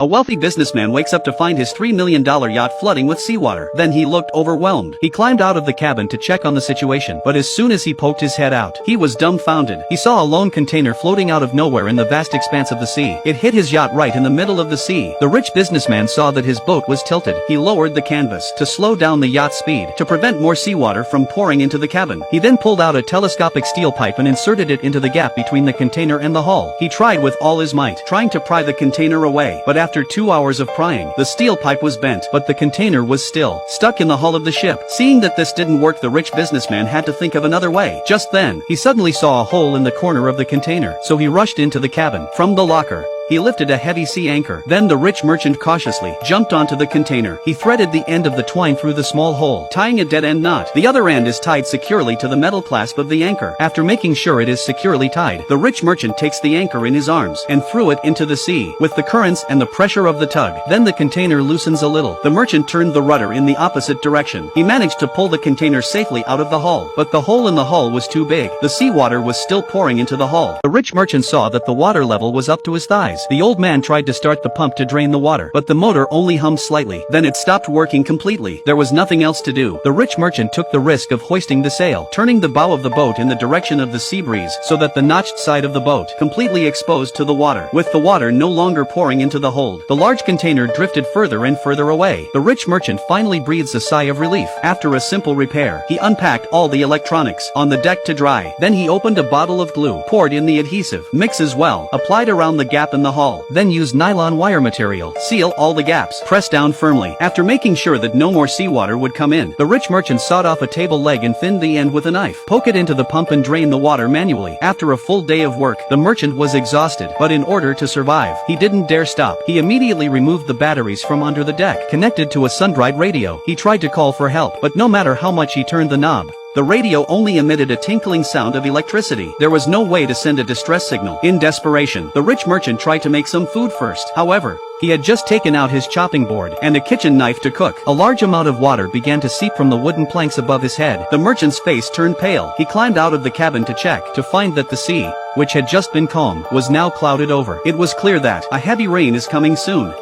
A wealthy businessman wakes up to find his $3 million yacht flooding with seawater. Then he looked overwhelmed. He climbed out of the cabin to check on the situation, but as soon as he poked his head out, he was dumbfounded. He saw a lone container floating out of nowhere in the vast expanse of the sea. It hit his yacht right in the middle of the sea. The rich businessman saw that his boat was tilted. He lowered the canvas to slow down the yacht's speed to prevent more seawater from pouring into the cabin. He then pulled out a telescopic steel pipe and inserted it into the gap between the container and the hull. He tried with all his might, trying to pry the container away, but after 2 hours of prying, the steel pipe was bent, but the container was still stuck in the hull of the ship. Seeing that this didn't work, the rich businessman had to think of another way. Just then, he suddenly saw a hole in the corner of the container, so he rushed into the cabin. From the locker, he lifted a heavy sea anchor. Then the rich merchant cautiously jumped onto the container. He threaded the end of the twine through the small hole, tying a dead-end knot. The other end is tied securely to the metal clasp of the anchor. After making sure it is securely tied, the rich merchant takes the anchor in his arms and threw it into the sea. With the currents and the pressure of the tug, then the container loosens a little. The merchant turned the rudder in the opposite direction. He managed to pull the container safely out of the hull, but the hole in the hull was too big. The seawater was still pouring into the hull. The rich merchant saw that the water level was up to his thighs. The old man tried to start the pump to drain the water, but the motor only hummed slightly. Then it stopped working completely. There was nothing else to do. The rich merchant took the risk of hoisting the sail, turning the bow of the boat in the direction of the sea breeze so that the notched side of the boat completely exposed to the water. With the water no longer pouring into the hold, the large container drifted further and further away. The rich merchant finally breathes a sigh of relief. After a simple repair, he unpacked all the electronics on the deck to dry. Then he opened a bottle of glue, poured in the adhesive, mixes well, applied around the gap in the hull. Then use nylon wire material, seal all the gaps, press down firmly. After making sure that no more seawater would come in, the rich merchant sawed off a table leg and thinned the end with a knife. Poke it into the pump and drain the water manually. After a full day of work, the merchant was exhausted, but in order to survive, he didn't dare stop. He immediately removed the batteries from under the deck, connected to a sun-dried radio. He tried to call for help, but no matter how much he turned the knob, the radio only emitted a tinkling sound of electricity. There was no way to send a distress signal. In desperation, the rich merchant tried to make some food first. However, he had just taken out his chopping board and a kitchen knife to cook. A large amount of water began to seep from the wooden planks above his head. The merchant's face turned pale. He climbed out of the cabin to check, to find that the sea, which had just been calm, was now clouded over. It was clear that a heavy rain is coming soon.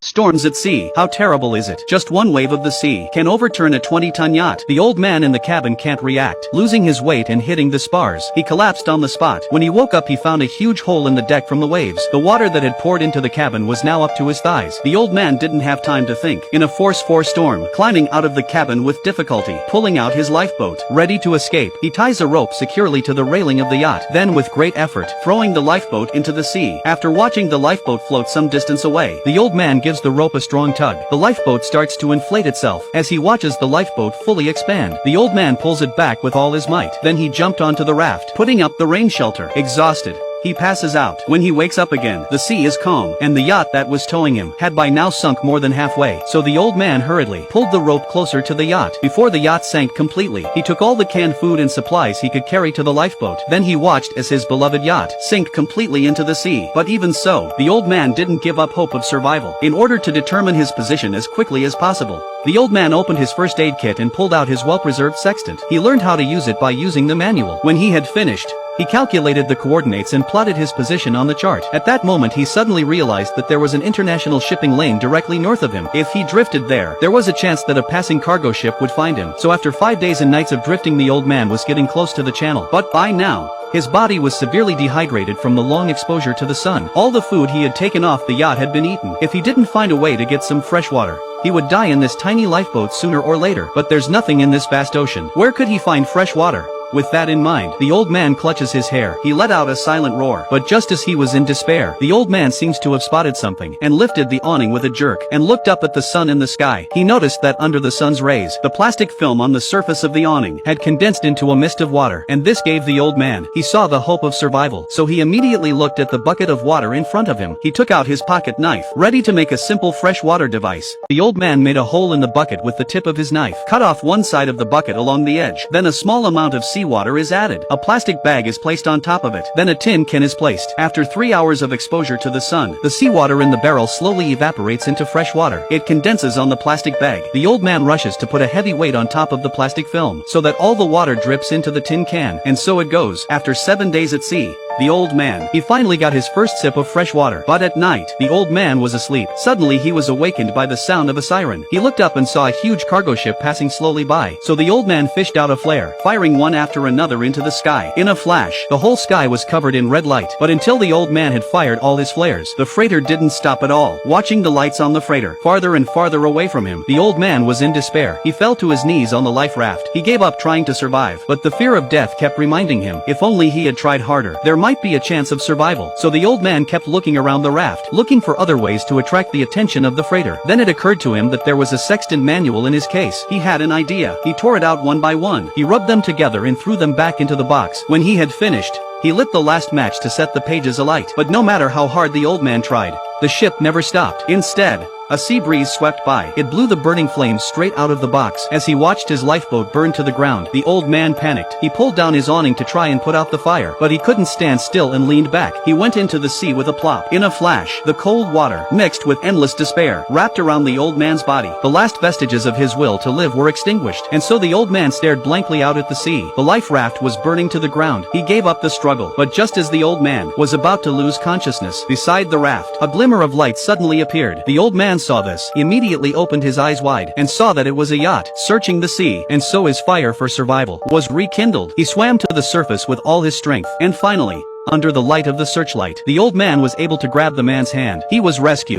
Storms at sea. How terrible is it? Just one wave of the sea can overturn a 20-ton yacht. The old man in the cabin can't react, losing his weight and hitting the spars. He collapsed on the spot. When he woke up, he found a huge hole in the deck from the waves. The water that had poured into the cabin was now up to his thighs. The old man didn't have time to think. In a force 4 storm, climbing out of the cabin with difficulty, pulling out his lifeboat, ready to escape, he ties a rope securely to the railing of the yacht. Then with great effort, throwing the lifeboat into the sea. After watching the lifeboat float some distance away, the old man gives the rope a strong tug. The lifeboat starts to inflate itself. As he watches the lifeboat fully expand, the old man pulls it back with all his might. Then he jumped onto the raft, putting up the rain shelter. Exhausted, he passes out. When he wakes up again, the sea is calm, and the yacht that was towing him had by now sunk more than halfway. So the old man hurriedly pulled the rope closer to the yacht. Before the yacht sank completely, he took all the canned food and supplies he could carry to the lifeboat. Then he watched as his beloved yacht sank completely into the sea. But even so, the old man didn't give up hope of survival. In order to determine his position as quickly as possible, the old man opened his first aid kit and pulled out his well-preserved sextant. He learned how to use it by using the manual. When he had finished, he calculated the coordinates and plotted his position on the chart. At that moment he suddenly realized that there was an international shipping lane directly north of him. If he drifted there was a chance that a passing cargo ship would find him. So after 5 days and nights of drifting, the old man was getting close to the channel. But by now, his body was severely dehydrated from the long exposure to the sun. All the food he had taken off the yacht had been eaten. If he didn't find a way to get some fresh water, he would die in this tiny lifeboat sooner or later. But there's nothing in this vast ocean. Where could he find fresh water? With that in mind, the old man clutches his hair. He let out a silent roar. But just as he was in despair, the old man seems to have spotted something and lifted the awning with a jerk and looked up at the sun in the sky. He noticed that under the sun's rays, the plastic film on the surface of the awning had condensed into a mist of water, and this gave the old man, he saw the hope of survival. So he immediately looked at the bucket of water in front of him. He took out his pocket knife, ready to make a simple freshwater device. The old man made a hole in the bucket with the tip of his knife, cut off one side of the bucket along the edge. Then a small amount of seawater is added. A plastic bag is placed on top of it. Then a tin can is placed. After 3 hours of exposure to the sun, the seawater in the barrel slowly evaporates into fresh water. It condenses on the plastic bag. The old man rushes to put a heavy weight on top of the plastic film, so that all the water drips into the tin can, and so it goes. After 7 days at sea, The old man. He finally got his first sip of fresh water. But at night, the old man was asleep. Suddenly he was awakened by the sound of a siren. He looked up and saw a huge cargo ship passing slowly by. So the old man fished out a flare, firing one after another into the sky. In a flash, the whole sky was covered in red light. But until the old man had fired all his flares, the freighter didn't stop at all. Watching the lights on the freighter farther and farther away from him, the old man was in despair. He fell to his knees on the life raft. He gave up trying to survive, but the fear of death kept reminding him, if only he had tried harder, there might be a chance of survival. So the old man kept looking around the raft, looking for other ways to attract the attention of the freighter. Then it occurred to him that there was a sextant manual in his case. He had an idea. He tore it out one by one. He rubbed them together and threw them back into the box. When he had finished, he lit the last match to set the pages alight. But no matter how hard the old man tried, the ship never stopped. Instead, a sea breeze swept by. It blew the burning flames straight out of the box. As he watched his lifeboat burn to the ground, the old man panicked. He pulled down his awning to try and put out the fire, but he couldn't stand still and leaned back. He went into the sea with a plop. In a flash, the cold water, mixed with endless despair, wrapped around the old man's body. The last vestiges of his will to live were extinguished, and so the old man stared blankly out at the sea. The life raft was burning to the ground. He gave up the struggle, but just as the old man was about to lose consciousness, beside the raft, a glimmer of light suddenly appeared. The old man saw this, immediately opened his eyes wide, and saw that it was a yacht, searching the sea, and so his fire for survival was rekindled. He swam to the surface with all his strength, and finally, under the light of the searchlight, the old man was able to grab the man's hand. He was rescued.